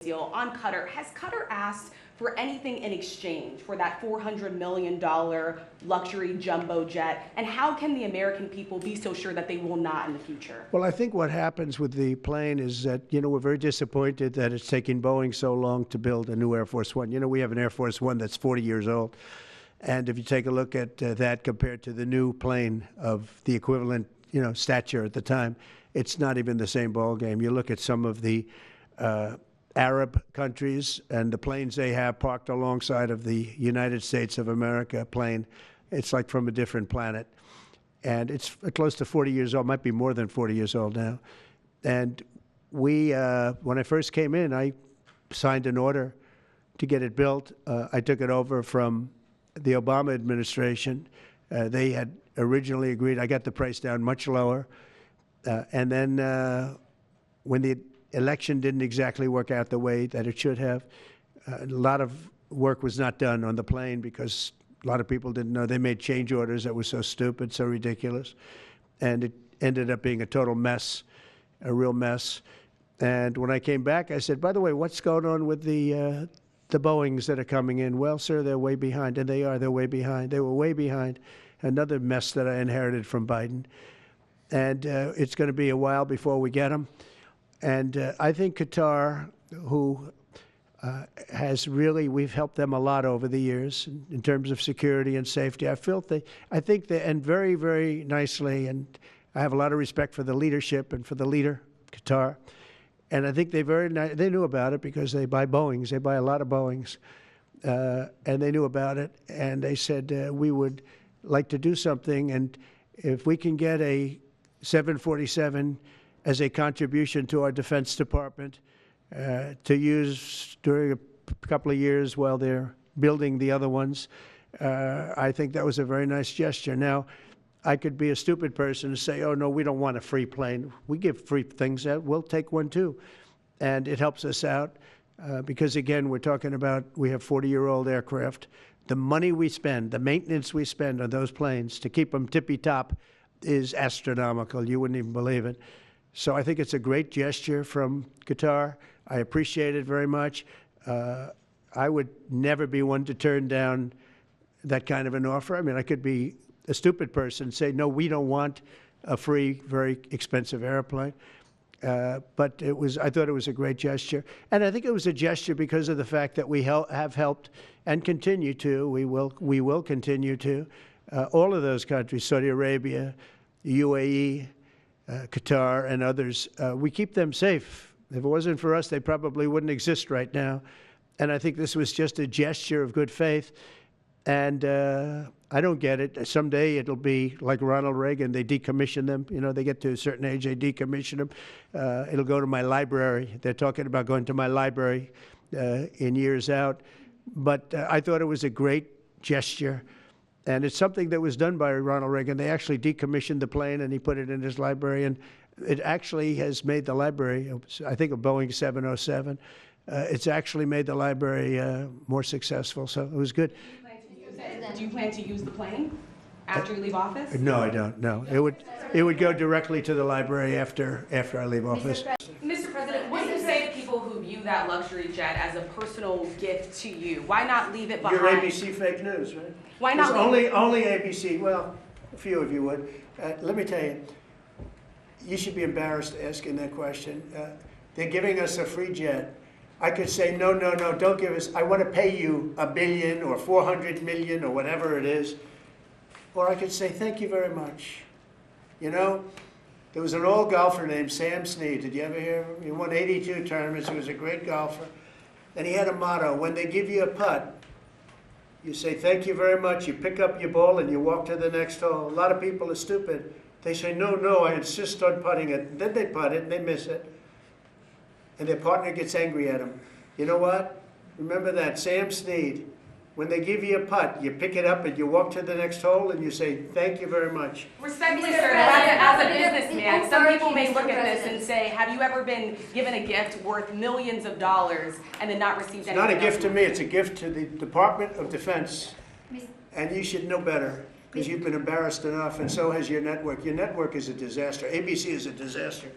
deal on Qatar. Has Qatar asked for anything in exchange for that $400 million luxury jumbo jet? And how can the American people be so sure that they will not in the future? Well, I think what happens with the plane is that, we're very disappointed that it's taking Boeing so long to build a new Air Force One. We have an Air Force One that's 40 years old. And if you take a look at that compared to the new plane of the equivalent, stature at the time, it's not even the same ballgame. You look at some of the Arab countries and the planes they have parked alongside of the United States of America plane, it's like from a different planet. And it's close to 40 years old, might be more than 40 years old now. And we, when I first came in, I signed an order to get it built. I took it over from the Obama administration. They had originally agreed. I got the price down much lower. And then when the election didn't exactly work out the way that it should have, a lot of work was not done on the plane because a lot of people didn't know. They made change orders that were so stupid, so ridiculous. And it ended up being a total mess, a real mess. And when I came back, I said, by the way, what's going on with the Boeings that are coming in? Well, sir, they're way behind. And they are. They're way behind. They were way behind. Another mess that I inherited from Biden. And it's going to be a while before we get them. And I think Qatar, who has really, we've helped them a lot over the years in terms of security and safety. I think they, and very, very nicely, and I have a lot of respect for the leadership and for the leader, Qatar. And I think they knew about it because they buy Boeings. They buy a lot of Boeings. And they knew about it. And they said, we would like to do something. And if we can get a 747 as a contribution to our Defense Department to use during a couple of years while they're building the other ones, I think that was a very nice gesture. Now, I could be a stupid person and say, oh, no, we don't want a free plane. We give free things out. We'll take one, too. And it helps us out because, again, we're talking about we have 40-year-old aircraft. The money we spend, the maintenance we spend on those planes to keep them tippy-top is astronomical. You wouldn't even believe it. So I think it's a great gesture from Qatar. I appreciate it very much. I would never be one to turn down that kind of an offer. I mean, I could be a stupid person and say, no, we don't want a free, very expensive airplane. But I thought it was a great gesture. And I think it was a gesture because of the fact that we have helped and continue to, we will continue to, all of those countries, Saudi Arabia, UAE, Qatar, and others, we keep them safe. If it wasn't for us, they probably wouldn't exist right now. And I think this was just a gesture of good faith. And I don't get it. Someday it'll be like Ronald Reagan. They decommission them. They get to a certain age, they decommission them. It'll go to my library. They're talking about going to my library in years out. But I thought it was a great gesture. And it's something that was done by Ronald Reagan. They actually decommissioned the plane, and he put it in his library. And it actually has made the library, I think, a Boeing 707. It's actually made the library more successful. So it was good. Do you plan to use the plane after you leave office? No, I don't. No, it would go directly to the library after I leave office. Mr. President, what do you say to people who view that luxury jet as a personal gift to you? Why not leave it behind? You're ABC fake news, right? Why not? Only ABC. Well, a few of you would. Let me tell you, you should be embarrassed asking that question. They're giving us a free jet. I could say, no, don't give us. I want to pay you $1 billion or $400 million or whatever it is. Or I could say, thank you very much. There was an old golfer named Sam Snead. Did you ever hear of him? He won 82 tournaments. He was a great golfer. And he had a motto: when they give you a putt, you say, thank you very much. You pick up your ball and you walk to the next hole. A lot of people are stupid. They say, no, I insist on putting it. And then they putt it and they miss it. And their partner gets angry at them. You know what? Remember that, Sam Snead. When they give you a putt, you pick it up and you walk to the next hole and you say, thank you very much. Respectfully, sir, as a businessman, some people may look at this and say, have you ever been given a gift worth millions of dollars and then not received anything? It's not a gift to me, it's a gift to the Department of Defense. And you should know better because you've been embarrassed enough, and so has your network. Your network is a disaster. ABC is a disaster.